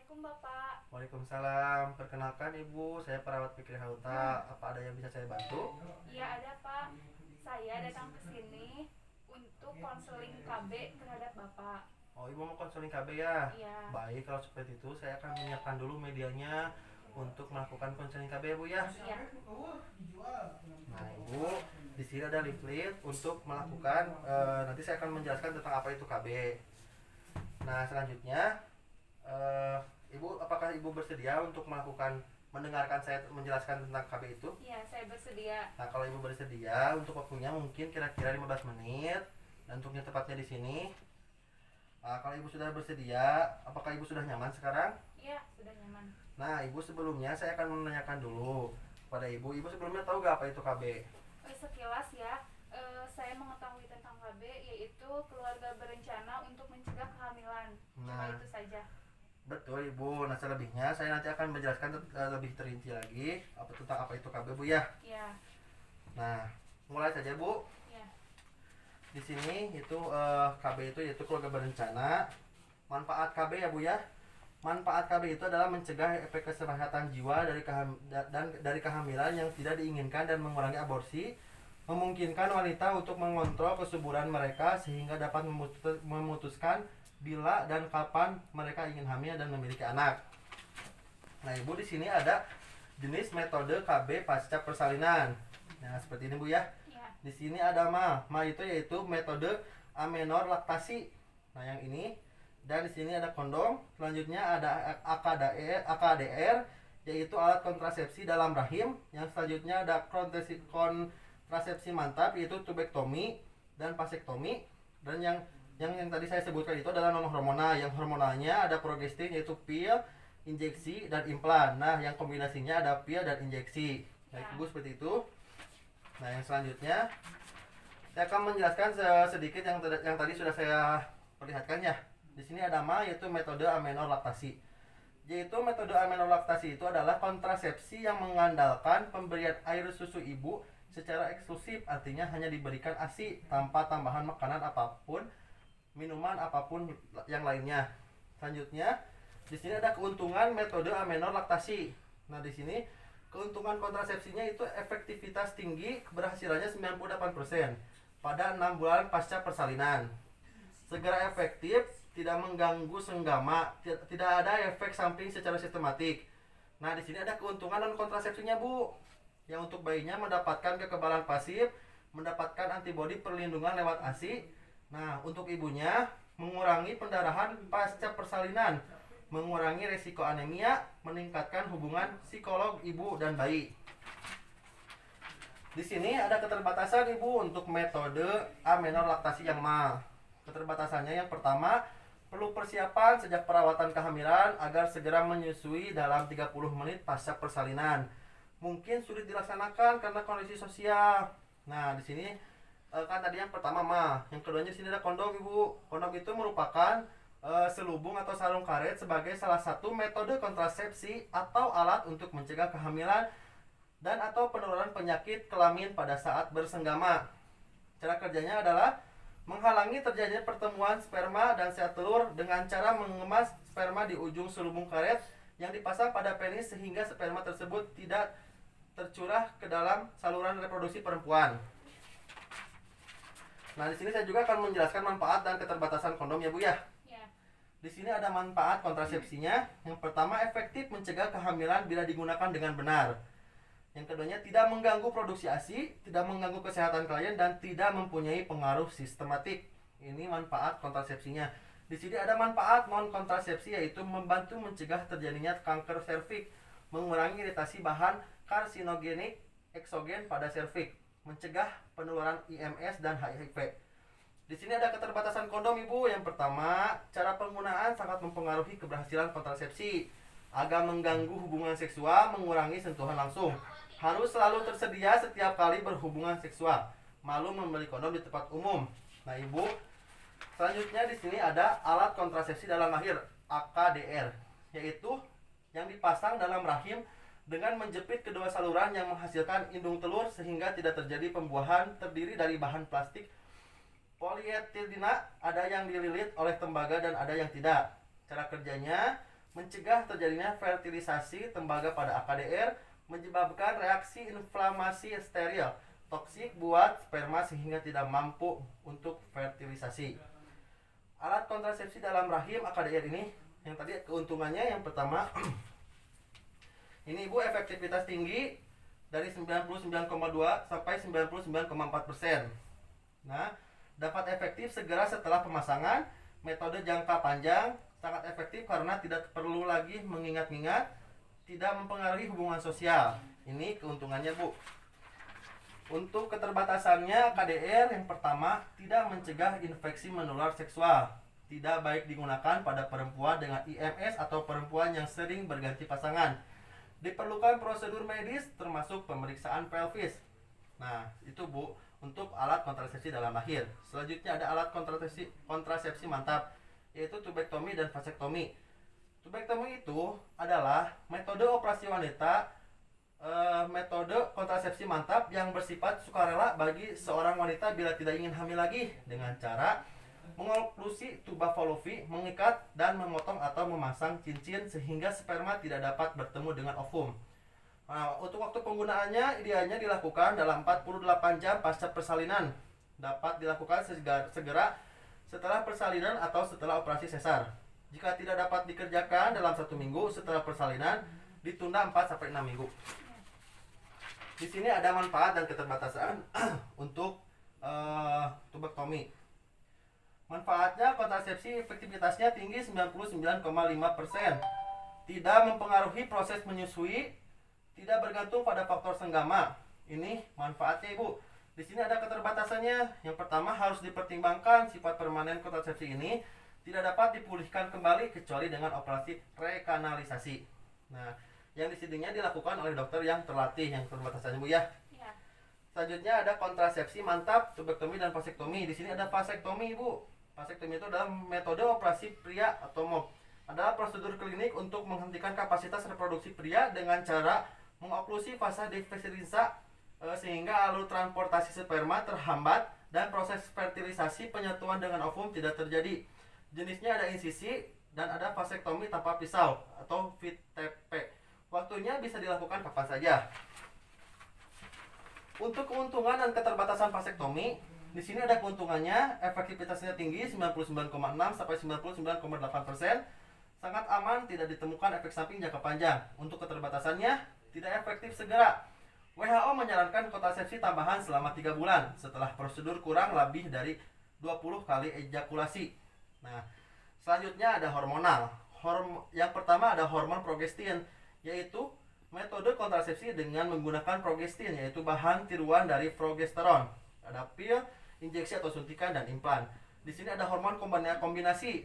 Assalamualaikum Bapak. Waalaikumsalam. Perkenalkan Ibu, saya perawat Fikri Haruta. Apa ada yang bisa saya bantu? Iya ada Pak. Saya datang ke sini untuk konseling KB terhadap Bapak. Oh, Ibu mau konseling KB ya? Iya. Baik, kalau seperti itu saya akan menyiapkan dulu medianya untuk melakukan konseling KB ya Bu ya. Iya. Nah Ibu, di sini ada leaflet untuk melakukan nanti saya akan menjelaskan tentang apa itu KB. Nah selanjutnya eh, Ibu, apakah Ibu bersedia untuk mendengarkan saya menjelaskan tentang KB itu? Iya, saya bersedia. Nah, kalau Ibu bersedia untuk waktunya mungkin kira-kira 15 menit dan untuknya tepatnya di sini. Nah, kalau Ibu sudah bersedia, apakah Ibu sudah nyaman sekarang? Iya, sudah nyaman. Nah, Ibu sebelumnya saya akan menanyakan dulu pada Ibu. Ibu sebelumnya tahu gak apa itu KB? Sekilas ya, saya mengetahui tentang KB yaitu keluarga berencana untuk mencegah kehamilan. Cuma Nah, itu saja. betul Ibu. Nah, selebihnya saya nanti akan menjelaskan lebih terinci lagi tentang apa itu KB Bu ya. Iya. Nah, mulai saja Bu. Iya. Di sini itu KB itu yaitu keluarga berencana. Manfaat KB ya Bu ya. Manfaat KB itu adalah mencegah efek kesehatan jiwa dari kehamilan yang tidak diinginkan dan mengurangi aborsi, memungkinkan wanita untuk mengontrol kesuburan mereka sehingga dapat memutuskan bila dan kapan mereka ingin hamil dan memiliki anak. Nah, Ibu di sini ada jenis metode KB pasca persalinan. Nah, seperti ini Bu ya. Iya. Di sini ada ma itu yaitu metode amenor laktasi. Nah, yang ini. Dan di sini ada kondom. Selanjutnya ada AKDR yaitu alat kontrasepsi dalam rahim. Yang selanjutnya ada kontrasepsi mantap yaitu tubektomi dan vasektomi. Dan yang tadi saya sebutkan itu adalah non hormonal. Yang hormonalnya ada progestin yaitu pil, injeksi dan implan. Nah, yang kombinasinya ada pil dan injeksi. Baik, Ya. Ibu seperti itu. Nah, yang selanjutnya saya akan menjelaskan sedikit yang tadi sudah saya perlihatkan ya. Di sini ada yaitu metode amenor laktasi. Yaitu metode amenor laktasi itu adalah kontrasepsi yang mengandalkan pemberian air susu ibu secara eksklusif, artinya hanya diberikan ASI tanpa tambahan makanan apapun, minuman apapun yang lainnya. Selanjutnya, di sini ada keuntungan metode amenor laktasi. Nah, di sini keuntungan kontrasepsinya itu efektivitas tinggi, keberhasilannya 98% pada 6 bulan pasca persalinan. Segera efektif, tidak mengganggu senggama, tidak ada efek samping secara sistematik. Nah, di sini ada keuntungan non kontrasepsinya, Bu. Yang untuk bayinya mendapatkan kekebalan pasif, mendapatkan antibodi perlindungan lewat ASI. Nah, untuk ibunya mengurangi pendarahan pasca persalinan, mengurangi resiko anemia, meningkatkan hubungan psikolog ibu dan bayi. Di sini ada keterbatasan Ibu untuk metode amenor laktasi yang ma. Keterbatasannya yang pertama, perlu persiapan sejak perawatan kehamilan agar segera menyusui dalam 30 menit pasca persalinan. Mungkin sulit dilaksanakan karena kondisi sosial. Nah, di sini kan tadi yang pertama mah, yang keduanya di sini ada kondom Ibu. Kondom itu merupakan selubung atau sarung karet sebagai salah satu metode kontrasepsi atau alat untuk mencegah kehamilan dan atau penurunan penyakit kelamin pada saat bersenggama. Cara kerjanya adalah menghalangi terjadinya pertemuan sperma dan sel telur dengan cara mengemas sperma di ujung selubung karet yang dipasang pada penis sehingga sperma tersebut tidak tercurah ke dalam saluran reproduksi perempuan. Nah, di sini saya juga akan menjelaskan manfaat dan keterbatasan kondom ya Bu ya. Ya. Di sini ada manfaat kontrasepsinya. Yang pertama, efektif mencegah kehamilan bila digunakan dengan benar. Yang keduanya, tidak mengganggu produksi ASI, tidak mengganggu kesehatan klien, dan tidak mempunyai pengaruh sistematik. Ini manfaat kontrasepsinya. Di sini ada manfaat non kontrasepsi yaitu membantu mencegah terjadinya kanker serviks, mengurangi iritasi bahan karsinogenik eksogen pada serviks, mencegah penularan IMS dan HIV. Di sini ada keterbatasan kondom Ibu. Yang pertama, cara penggunaan sangat mempengaruhi keberhasilan kontrasepsi. Agak mengganggu hubungan seksual, mengurangi sentuhan langsung. Harus selalu tersedia setiap kali berhubungan seksual. Malu membeli kondom di tempat umum. Nah, Ibu, selanjutnya di sini ada alat kontrasepsi dalam lahir AKDR, yaitu yang dipasang dalam rahim dengan menjepit kedua saluran yang menghasilkan indung telur sehingga tidak terjadi pembuahan, terdiri dari bahan plastik polietilena, ada yang dililit oleh tembaga dan ada yang tidak. Cara kerjanya, mencegah terjadinya fertilisasi tembaga pada AKDR, menyebabkan reaksi inflamasi steril, toksik buat sperma sehingga tidak mampu untuk fertilisasi. Alat kontrasepsi dalam rahim AKDR ini, yang tadi keuntungannya yang pertama, ini ibu efektivitas tinggi dari 99,2 sampai 99,4%. Nah, dapat efektif segera setelah pemasangan. Metode jangka panjang sangat efektif karena tidak perlu lagi mengingat-ingat, tidak mempengaruhi hubungan sosial. Ini keuntungannya, Bu. Untuk keterbatasannya KDR yang pertama, tidak mencegah infeksi menular seksual. Tidak baik digunakan pada perempuan dengan IMS atau perempuan yang sering berganti pasangan. Diperlukan prosedur medis termasuk pemeriksaan pelvis. Nah, itu Bu, untuk alat kontrasepsi dalam rahim. Selanjutnya ada alat kontrasepsi mantap, yaitu tubektomi dan vasektomi. Tubektomi itu adalah metode operasi wanita, metode kontrasepsi mantap yang bersifat sukarela bagi seorang wanita bila tidak ingin hamil lagi, dengan cara mengoklusi tuba fallopi, mengikat dan memotong atau memasang cincin sehingga sperma tidak dapat bertemu dengan ovum. Nah, untuk waktu penggunaannya idealnya dilakukan dalam 48 jam pasca persalinan. Dapat dilakukan segera setelah persalinan atau setelah operasi sesar. Jika tidak dapat dikerjakan dalam 1 minggu setelah persalinan, ditunda 4-6 minggu. Di sini ada manfaat dan keterbatasan untuk tubektomi. Manfaatnya, kontrasepsi efektivitasnya tinggi 99,5%. Tidak mempengaruhi proses menyusui, tidak bergantung pada faktor senggama. Ini manfaatnya, Ibu. Di sini ada keterbatasannya. Yang pertama, harus dipertimbangkan sifat permanen kontrasepsi ini tidak dapat dipulihkan kembali kecuali dengan operasi rekanalisasi. Nah, yang di sininya dilakukan oleh dokter yang terlatih, yang keterbatasannya, Bu, ya. Iya. Selanjutnya ada kontrasepsi mantap, tubektomi dan vasektomi. Di sini ada vasektomi, Bu. Vasektomi itu adalah metode operasi pria atau MOP. Adalah prosedur klinik untuk menghentikan kapasitas reproduksi pria dengan cara mengoklusi fasa deferensa sehingga alur transportasi sperma terhambat dan proses fertilisasi penyatuan dengan ovum tidak terjadi. Jenisnya ada insisi dan ada vasektomi tanpa pisau atau VTP. Waktunya bisa dilakukan kapan saja. Untuk keuntungan dan keterbatasan vasektomi, di sini ada keuntungannya, efektivitasnya tinggi 99,6 sampai 99,8%. Sangat aman, tidak ditemukan efek samping jangka panjang. Untuk keterbatasannya, tidak efektif segera. WHO menyarankan kontrasepsi tambahan selama 3 bulan setelah prosedur kurang lebih dari 20 kali ejakulasi. Nah, selanjutnya ada hormonal. Yang pertama ada hormon progestin, yaitu metode kontrasepsi dengan menggunakan progestin, yaitu bahan tiruan dari progesteron. Ada pil, injeksi atau suntikan, dan implan. Di sini ada hormon kombinasi,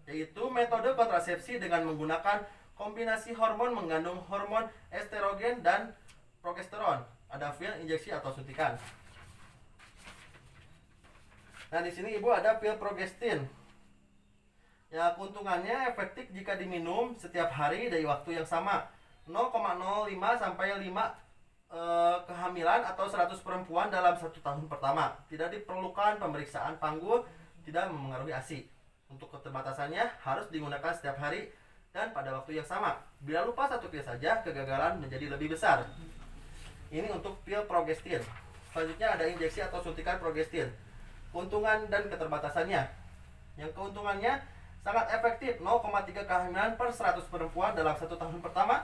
yaitu metode kontrasepsi dengan menggunakan kombinasi hormon mengandung hormon estrogen dan progesteron. Ada pil, injeksi atau suntikan. Nah, di sini Ibu ada pil progestin. Ya, keuntungannya efektif jika diminum setiap hari dari waktu yang sama. 0,05 sampai 5 kehamilan atau 100 perempuan dalam 1 tahun pertama. Tidak diperlukan pemeriksaan panggul, tidak memengaruhi ASI. Untuk keterbatasannya harus digunakan setiap hari dan pada waktu yang sama. Bila lupa 1 pil saja, kegagalan menjadi lebih besar. Ini untuk pil progestin. Selanjutnya ada injeksi atau suntikan progestin. Keuntungan dan keterbatasannya. Yang keuntungannya sangat efektif, 0,3 kehamilan per 100 perempuan dalam 1 tahun pertama.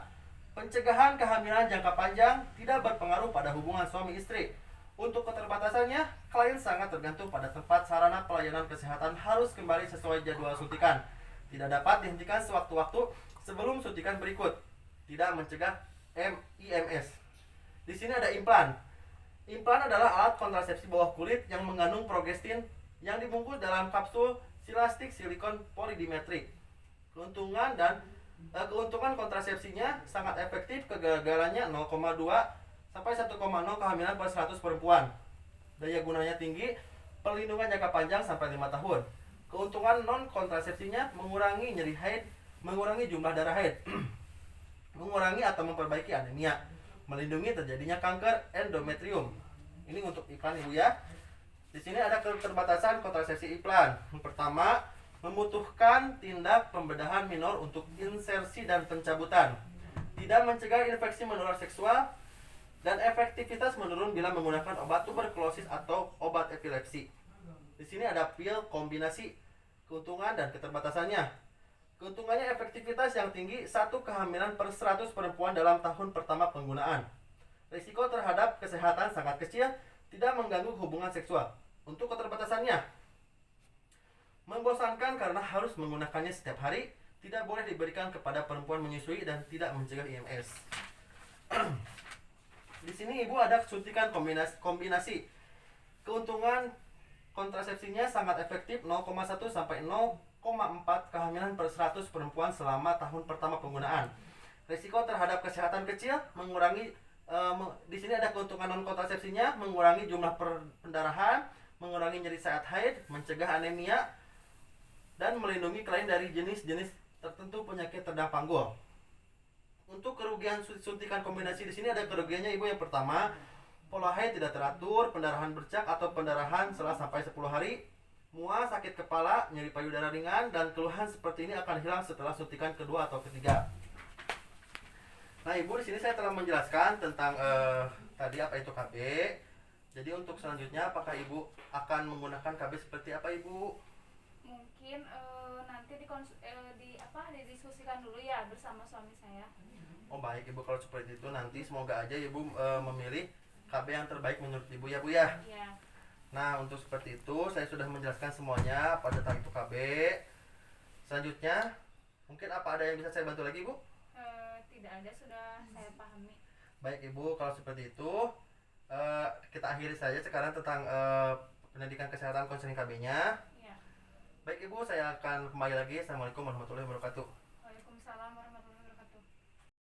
Pencegahan kehamilan jangka panjang, tidak berpengaruh pada hubungan suami istri. Untuk keterbatasannya, klien sangat tergantung pada tempat sarana pelayanan kesehatan harus kembali sesuai jadwal suntikan. Tidak dapat dihentikan sewaktu-waktu sebelum suntikan berikut. Tidak mencegah IMS. Di sini ada implan. Implan adalah alat kontrasepsi bawah kulit yang mengandung progestin yang dibungkus dalam kapsul silastik silikon polidimetrik. Keuntungan kontrasepsinya sangat efektif, kegagalannya 0,2 sampai 1,0 kehamilan per 100 perempuan. Daya gunanya tinggi, perlindungan jangka panjang sampai 5 tahun. Keuntungan non kontrasepsinya mengurangi nyeri haid, mengurangi jumlah darah haid, mengurangi atau memperbaiki anemia, melindungi terjadinya kanker endometrium. Ini untuk iklan, Ibu, ya. Di sini ada keterbatasan kontrasepsi iklan. Yang pertama, membutuhkan tindak pembedahan minor untuk insersi dan pencabutan, tidak mencegah infeksi menular seksual, dan efektivitas menurun bila menggunakan obat tuberkulosis atau obat epilepsi. Di sini ada pil kombinasi. Keuntungan dan keterbatasannya. Keuntungannya efektivitas yang tinggi, 1 kehamilan per 100 perempuan dalam tahun pertama penggunaan. Risiko terhadap kesehatan sangat kecil, tidak mengganggu hubungan seksual. Untuk keterbatasannya, membosankan karena harus menggunakannya setiap hari, tidak boleh diberikan kepada perempuan menyusui, dan tidak mencegah IMS. Di sini ibu ada suntikan kombinasi. Keuntungan kontrasepsinya sangat efektif, 0,1 sampai 0,4 kehamilan per 100 perempuan selama tahun pertama penggunaan. Risiko terhadap kesehatan kecil, mengurangi di sini ada keuntungan non kontrasepsinya, mengurangi jumlah pendarahan, mengurangi nyeri saat haid, mencegah anemia, dan melindungi klien dari jenis-jenis tertentu penyakit radang panggul. Untuk kerugian suntikan kombinasi di sini ada kerugiannya ibu. Yang pertama, pola haid tidak teratur, pendarahan bercak atau pendarahan setelah sampai 10 hari, mual, sakit kepala, nyeri payudara ringan, dan keluhan seperti ini akan hilang setelah suntikan kedua atau ketiga. Nah ibu, di sini saya telah menjelaskan tentang tadi apa itu KB. Jadi untuk selanjutnya, apakah ibu akan menggunakan KB seperti apa ibu? Mungkin nanti didiskusikan dulu ya bersama suami saya. Oh baik ibu, kalau seperti itu nanti semoga aja ibu memilih KB yang terbaik menurut ibu ya bu ya. Iya. Nah untuk seperti itu saya sudah menjelaskan semuanya pada tentang itu KB. Selanjutnya mungkin apa ada yang bisa saya bantu lagi ibu? Tidak ada, sudah saya pahami. Baik ibu, kalau seperti itu kita akhiri saja sekarang tentang pendidikan kesehatan konseling KB-nya. Iya. Baik ibu, saya akan kembali lagi. Assalamualaikum warahmatullahi wabarakatuh. Waalaikumsalam warahmatullahi